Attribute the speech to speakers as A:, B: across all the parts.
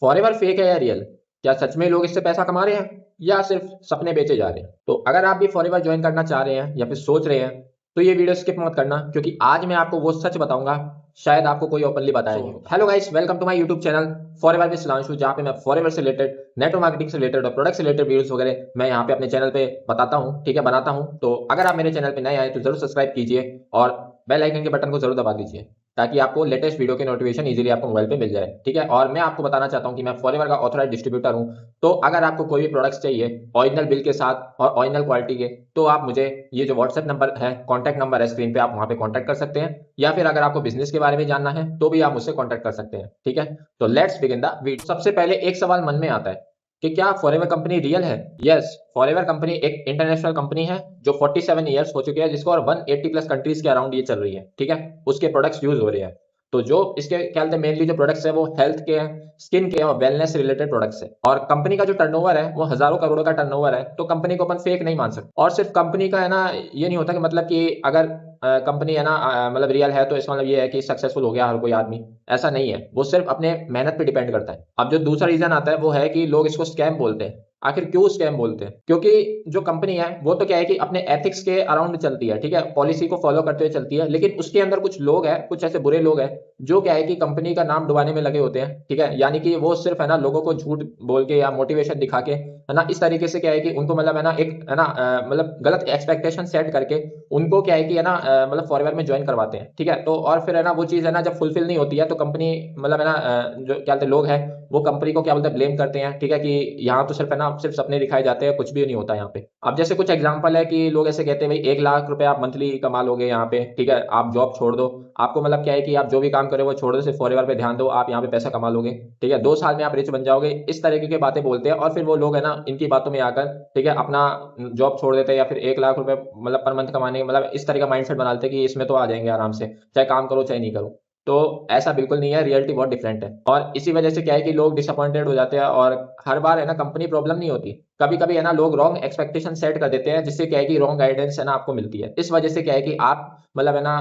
A: Forever fake है या real? क्या सच में लोग इससे पैसा कमा रहे हैं या सिर्फ सपने बेचे जा रहे हैं? तो अगर आप भी फॉरएवर ज्वाइन करना चाह रहे हैं या फिर सोच रहे हैं तो ये वीडियो स्किप मत करना, क्योंकि आज मैं आपको वो सच बताऊंगा शायद आपको कोई ओपनली बताया नहीं होगा। Hello guys, welcome to my YouTube channel forever with Sudhanshu, जहां पे मैं फॉरएवर से रिलेटेड, नेटवर्क मार्केटिंग से रिलेटेड और प्रोडक्ट से रिलेटेड वीडियोस वगैरह मैं यहाँ पे अपने चैनल पे बताता हूँ, ठीक है, बनाता हूँ। तो अगर आप मेरे चैनल पे नए आए तो जरूर सब्सक्राइब कीजिए और बेल आइकन के बटन को जरूर दबा दीजिए ताकि आपको लेटेस्ट वीडियो के नोटिफिकेशन इजीली आपको मोबाइल पे मिल जाए, ठीक है। और मैं आपको बताना चाहता हूं कि मैं फॉरएवर का ऑथराइज्ड डिस्ट्रीब्यूटर हूं। तो अगर आपको कोई भी प्रोडक्ट्स चाहिए ओरिजिनल बिल के साथ और ओरिजिनल क्वालिटी के, तो आप मुझे ये जो व्हाट्सएप नंबर है, कॉन्टैक्ट नंबर है स्क्रीन पे, आप वहां पे कॉन्टैक्ट कर सकते हैं, या फिर अगर आपको बिजनेस के बारे में जानना है तो भी आप मुझसे कॉन्टैक्ट कर सकते हैं, ठीक है। तो लेट्स बिगिन द वीडियो। सबसे पहले एक सवाल मन में आता है कि क्या फॉरएवर कंपनी रियल है? यस, फॉरएवर कंपनी एक इंटरनेशनल कंपनी है जो 47 ईयर्स हो चुके हैं, जिसको और 180 प्लस कंट्रीज के अराउंड ये चल रही है, ठीक है। उसके प्रोडक्ट्स यूज हो रहे हैं। तो जो इसके क्या कहते हैं, मेनली जो प्रोडक्ट्स है वो हेल्थ के हैं, स्किन के और वेलनेस रिलेटेड प्रोडक्ट्स है। और कंपनी का जो टर्नओवर है वो हजारों करोड़ों का टर्नओवर है। तो कंपनी को अपन फेक नहीं मान सकते। और सिर्फ कंपनी का है ना, ये नहीं होता कि मतलब कि अगर कंपनी है ना मतलब रियल है तो इसका मतलब ये है कि सक्सेसफुल हो गया हर कोई आदमी। ऐसा नहीं है, वो सिर्फ अपने मेहनत पे डिपेंड करता है। अब जो दूसरा रीजन आता है वो है कि लोग इसको स्कैम बोलते हैं। आखिर क्यों स्कैम बोलते हैं? क्योंकि जो कंपनी है वो तो क्या है कि अपने एथिक्स के अराउंड चलती है, ठीक है, पॉलिसी को फॉलो करते हुए चलती है, लेकिन उसके अंदर कुछ लोग हैं, कुछ ऐसे बुरे लोग हैं जो क्या है कि कंपनी का नाम डुबाने में लगे होते हैं, ठीक है। यानी कि वो सिर्फ है ना लोगों को झूठ बोल के या मोटिवेशन दिखा के है ना, इस तरीके से क्या है कि उनको मतलब है ना एक है ना मतलब गलत एक्सपेक्टेशन सेट करके उनको क्या है कि है ना मतलब फॉरएवर में ज्वाइन करवाते हैं, ठीक है। तो और फिर है ना वो चीज़ है ना जब फुलफिल नहीं होती है तो कंपनी मतलब है ना जो क्या बोलते हैं लोग हैं वो कंपनी को क्या बोलते हैं ब्लेम करते हैं, ठीक है, कि यहाँ तो सिर्फ है ना सिर्फ सपने दिखाए जाते हैं, कुछ भी नहीं होता यहाँ पे। अब जैसे कुछ एग्जांपल है कि लोग ऐसे कहते हैं भाई 1 लाख रुपए आप मंथली कमा लोगे यहाँ पे, ठीक है, आप जॉब छोड़ दो, आपको मतलब क्या है कि आप जो भी काम करें वो छोड़ दो, सिर्फ फॉरएवर पे ध्यान दो, आप यहाँ पे पैसा कमा लोगे, ठीक है, 2 साल में आप रिच बन जाओगे। इस तरीके की बातें बोलते हैं और फिर वो लोग है ना इनकी बातों में आकर, ठीक है, अपना जॉब छोड़ देते हैं या फिर 1 लाख रुपए मतलब पर मंथ कमाने, मतलब इस तरह का माइंडसेट बना लेते हैं कि इसमें तो आ जाएंगे आराम से, चाहे काम करो चाहे नहीं करो। तो ऐसा बिल्कुल नहीं है, रियलिटी बहुत डिफरेंट है। और इसी वजह से क्या है कि लोग डिसअपॉइंटेड हो जाते हैं और हर बार है ना कंपनी प्रॉब्लम नहीं होती, कभी कभी है ना लोग रॉन्ग एक्सपेक्टेशन सेट कर देते हैं, जिससे क्या है कि रॉन्ग गाइडेंस है ना आपको मिलती है। इस वजह से क्या है कि आप मतलब है ना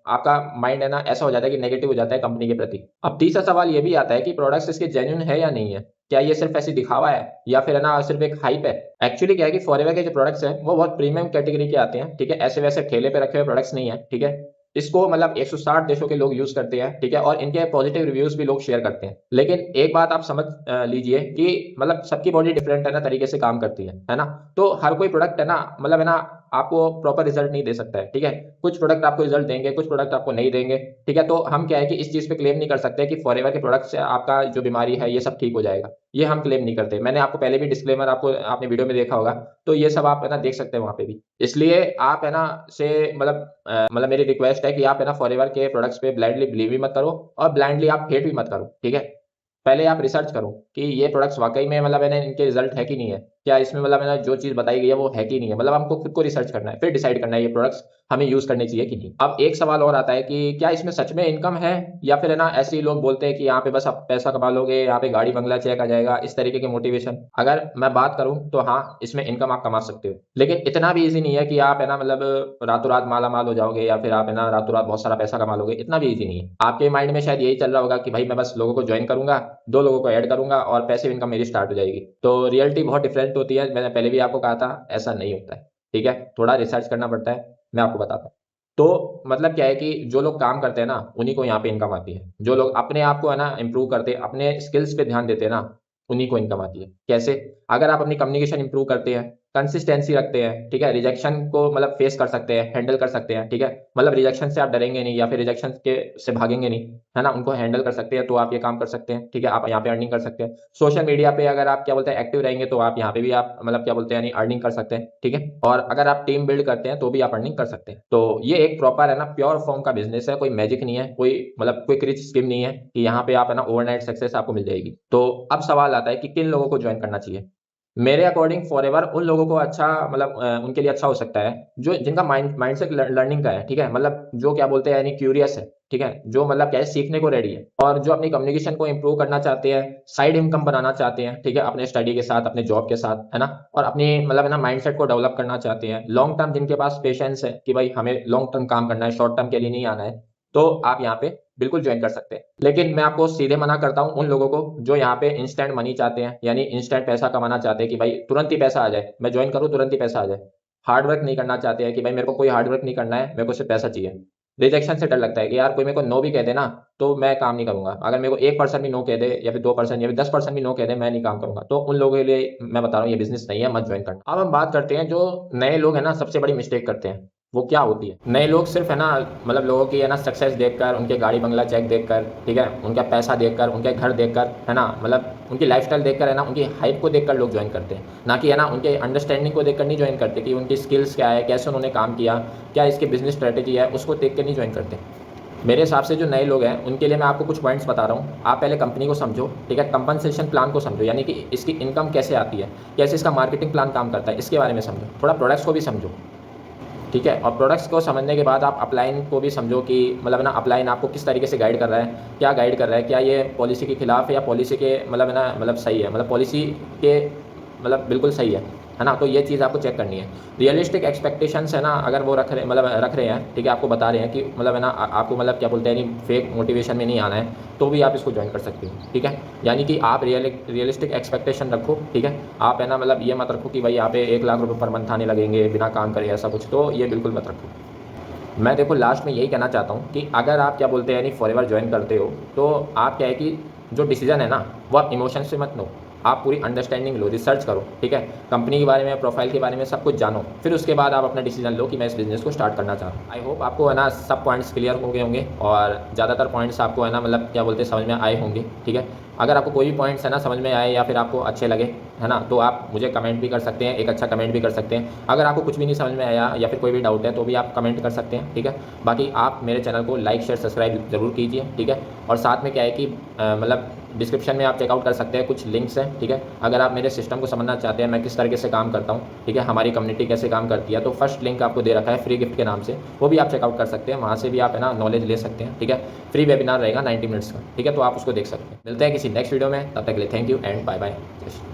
A: आपका माइंड है ना ऐसा हो जाता है कि नेगेटिव हो जाता है कंपनी के प्रति। अब तीसरा सवाल ये भी आता है कि प्रोडक्ट्स इसके जेन्युइन है या नहीं है, क्या ये सिर्फ ऐसी दिखावा है या फिर है ना सिर्फ एक हाइप है। एक्चुअली क्या है कि फॉरएवर के जो प्रोडक्ट्स हैं वो बहुत प्रीमियम कैटेगरी के आते हैं, ठीक है, ऐसे वैसे ठेले पे रखे हुए प्रोडक्ट्स नहीं है, ठीक है। इसको मतलब 160 देशों के लोग यूज करते हैं, ठीक है, और इनके पॉजिटिव रिव्यूज भी लोग शेयर करते हैं। लेकिन एक बात आप समझ लीजिए कि मतलब सबकी बॉडी डिफरेंट है ना तरीके से काम करती है ना। तो हर कोई प्रोडक्ट है ना मतलब है ना आपको प्रॉपर रिजल्ट नहीं दे सकता है, ठीक है। कुछ प्रोडक्ट आपको रिजल्ट देंगे, कुछ प्रोडक्ट आपको नहीं देंगे, ठीक है। तो हम क्या है कि इस चीज पे क्लेम नहीं कर सकते कि फॉरएवर के प्रोडक्ट से आपका जो बीमारी है ये सब ठीक हो जाएगा, ये हम क्लेम नहीं करते। मैंने आपको पहले भी डिस्क्लेमर आपको आपने वीडियो में देखा होगा, तो ये सब आप है ना देख सकते हैं वहां पे भी। इसलिए आप है ना से मतलब मतलब मेरी रिक्वेस्ट है कि आप है ना फॉरएवर के प्रोडक्ट्स पे ब्लाइंडली बिलीव भी मत करो और ब्लाइंडली आप हेट भी मत करो, ठीक है। पहले आप रिसर्च करो कि ये प्रोडक्ट्स वाकई में मतलब है ना इनके रिजल्ट है कि नहीं है, क्या इसमें मतलब है ना जो चीज बताई गई है वो है कि नहीं है। मतलब हमको खुद को रिसर्च करना है, फिर डिसाइड करना है ये प्रोडक्ट्स हमें यूज करने चाहिए कि नहीं। अब एक सवाल और आता है कि क्या इसमें सच में इनकम है, या फिर है ना ऐसे ही लोग बोलते हैं कि यहाँ पे बस आप पैसा कमा लोगे, यहाँ पे गाड़ी बंगला चेक आ जाएगा, इस तरीके के मोटिवेशन। अगर मैं बात करूं तो हाँ, इसमें इनकम आप कमा सकते हो, लेकिन इतना भी इजी नहीं है कि आप है ना मतलब रातों रात माला माल हो जाओगे या फिर आप है ना रातों रात बहुत सारा पैसा कमा लोगे, इतना भी इजी नहीं है। आपके माइंड में शायद यही चल रहा होगा कि भाई मैं बस लोगों को ज्वाइन करूंगा, 2 लोगों को ऐड करूंगा और पैसिव इनकम मेरी स्टार्ट हो जाएगी। तो रियलिटी बहुत डिफरेंट होती है, मैंने पहले भी आपको कहा था, ऐसा नहीं होता है, ठीक है। थोड़ा रिसर्च करना पड़ता है, मैं आपको बताता हूँ। तो मतलब क्या है कि जो लोग काम करते हैं ना उन्हीं को यहाँ पे इनकम आती है। जो लोग अपने आप को है ना इंप्रूव करते हैं, अपने स्किल्स पे ध्यान देते हैं ना, उन्हीं को इनकम आती है। कैसे? अगर आप अपनी कम्युनिकेशन इंप्रूव करते हैं, कंसिस्टेंसी रखते हैं, ठीक है, रिजेक्शन को मतलब फेस कर सकते हैं, हैंडल कर सकते हैं, ठीक है, मतलब रिजेक्शन से आप डरेंगे नहीं या फिर रिजेक्शन के से भागेंगे नहीं, है ना, उनको हैंडल कर सकते हैं, तो आप ये काम कर सकते हैं, ठीक है, आप यहाँ पे अर्निंग कर सकते हैं। सोशल मीडिया पे अगर आप क्या बोलते हैं एक्टिव रहेंगे तो आप यहाँ पे भी आप मतलब क्या बोलते हैं यानी अर्निंग कर सकते हैं, ठीक है। और अगर आप टीम बिल्ड करते हैं तो भी आप अर्निंग कर सकते हैं। तो ये एक प्रॉपर है ना प्योर फॉर्म का बिजनेस है, कोई मैजिक नहीं है, कोई मतलब क्विक रिच स्कीम नहीं है कि यहाँ पे आप है ना ओवरनाइट सक्सेस आपको मिल जाएगी। तो अब सवाल आता है कि किन लोगों को ज्वाइन करना चाहिए। मेरे अकॉर्डिंग फॉरएवर उन लोगों को अच्छा मतलब उनके लिए अच्छा हो सकता है जो जिनका माइंडसेट लर्निंग का है, ठीक है, मतलब जो क्या बोलते हैं यानी क्यूरियस है, ठीक है, जो मतलब क्या है सीखने को रेडी है और जो अपनी कम्युनिकेशन को इंप्रूव करना चाहते हैं, साइड इनकम बनाना चाहते हैं, ठीक है, अपने स्टडी के साथ अपने जॉब के साथ, है ना, और अपनी मतलब है ना माइंडसेट को डेवलप करना चाहते हैं लॉन्ग टर्म, जिनके पास पेशेंस है कि भाई हमें लॉन्ग टर्म काम करना है, शॉर्ट टर्म के लिए नहीं आना है, तो आप यहाँ पे बिल्कुल ज्वाइन कर सकते हैं। लेकिन मैं आपको सीधे मना करता हूँ उन लोगों को जो यहाँ पे इंस्टेंट मनी चाहते हैं, यानी इंस्टेंट पैसा कमाना चाहते हैं कि भाई तुरंत ही पैसा आ जाए, मैं ज्वाइन करूँ तुरंत ही पैसा आ जाए। हार्ड वर्क नहीं करना चाहते हैं कि भाई मेरे को कोई हार्ड वर्क नहीं करना है, मेरे को सिर्फ पैसा चाहिए। रिजेक्शन से डर लगता है कि यार कोई मेरे को नो भी कह दे ना तो मैं काम नहीं करूंगा। अगर मेरे को 1% भी नो कह दे या फिर 2% या फिर 10% भी नो कह दे, मैं नहीं काम करूंगा। तो उन लोगों के लिए मैं बता रहा हूँ ये बिजनेस नहीं है, मत ज्वाइन करना। अब हम बात करते हैं जो नए लोग हैं ना, सबसे बड़ी मिस्टेक करते हैं, वो क्या होती है। नए लोग सिर्फ है ना मतलब लोगों की है ना सक्सेस देखकर, उनके गाड़ी बंगला चेक देखकर, ठीक है, उनका पैसा देखकर, उनके घर देखकर, है ना, मतलब उनकी लाइफस्टाइल देखकर, है ना, उनकी हाइप को देखकर लोग ज्वाइन करते हैं, ना कि है ना उनके अंडरस्टैंडिंग को देखकर नहीं ज्वाइन करते कि उनकी स्किल्स क्या है, कैसे उन्होंने काम किया, क्या इसकी बिजनेस स्ट्रेटेजी है, उसको देख कर नहीं ज्वाइन करते। मेरे हिसाब से जो नए लोग हैं उनके लिए मैं आपको कुछ पॉइंट्स बता रहा हूँ। आप पहले कंपनी को समझो, ठीक है, कंपनसेशन प्लान को समझो, यानी कि इसकी इनकम कैसे आती है, कैसे इसका मार्केटिंग प्लान काम करता है, इसके बारे में समझो। थोड़ा प्रोडक्ट्स को भी समझो, ठीक है, और प्रोडक्ट्स को समझने के बाद आप अपलाइन को भी समझो कि मतलब ना अपलाइन आपको किस तरीके से गाइड कर रहा है, क्या गाइड कर रहा है, क्या ये पॉलिसी के खिलाफ है या पॉलिसी के मतलब है ना मतलब सही है, मतलब पॉलिसी के मतलब बिल्कुल सही है ना। तो ये चीज़ आपको चेक करनी है। रियलिस्टिक एक्सपेक्टेशंस है ना, अगर वो रख रहे हैं, ठीक है, आपको बता रहे हैं कि मतलब है ना आपको मतलब क्या बोलते हैं नहीं फेक मोटिवेशन में नहीं आना है, तो भी आप इसको ज्वाइन कर सकते हो, ठीक है। यानी कि आप रियलिस्टिक एक्सपेक्टेशन रखो, ठीक है। आप है ना मतलब ये मत रखो कि भाई यहाँ पे 1 लाख रुपये पर मंथ आने लगेंगे बिना काम करे, ऐसा कुछ तो ये बिल्कुल मत रखो। मैं देखो लास्ट में यही कहना चाहता हूँ कि अगर आप क्या बोलते हैं यानी फॉरएवर ज्वाइन करते हो, तो आप क्या है कि जो डिसीजन है ना वो आप इमोशन से मत लो, आप पूरी अंडरस्टैंडिंग लो, रिसर्च करो, ठीक है, कंपनी के बारे में, प्रोफाइल के बारे में सब कुछ जानो, फिर उसके बाद आप अपना डिसीजन लो कि मैं इस बिज़नेस को स्टार्ट करना चाह रहा हूँ। आई होप आपको है ना सब पॉइंट्स क्लियर हो गए होंगे और ज़्यादातर पॉइंट्स आपको है ना मतलब क्या बोलते हैं समझ में आए होंगे, ठीक है। अगर आपको कोई भी पॉइंट्स है ना समझ में आए या फिर आपको अच्छे लगे, है ना, तो आप मुझे कमेंट भी कर सकते हैं, एक अच्छा कमेंट भी कर सकते हैं। अगर आपको कुछ भी नहीं समझ में आया या फिर कोई भी डाउट है तो भी आप कमेंट कर सकते हैं, ठीक है। बाकी आप मेरे चैनल को लाइक शेयर सब्सक्राइब जरूर कीजिए, ठीक है। और साथ में क्या है कि मतलब डिस्क्रिप्शन में आप चेकआउट कर सकते हैं, कुछ लिंक्स हैं, ठीक है। अगर आप मेरे सिस्टम को समझना चाहते हैं, मैं किस तरीके से काम करता हूँ, ठीक है, हमारी कम्युनिटी कैसे काम करती है, तो फर्स्ट लिंक आपको दे रखा है फ्री गिफ्ट के नाम से, वो भी आप चेकआउट कर सकते हैं, वहाँ से भी आप है ना नॉलेज ले सकते हैं, ठीक है। फ्री वेबिनार रहेगा 90 मिनट्स का, ठीक है, तो आप उसको देख सकते हैं। मिलते हैं किसी नेक्स्ट वीडियो में, तब तक के लिए thank you and bye bye.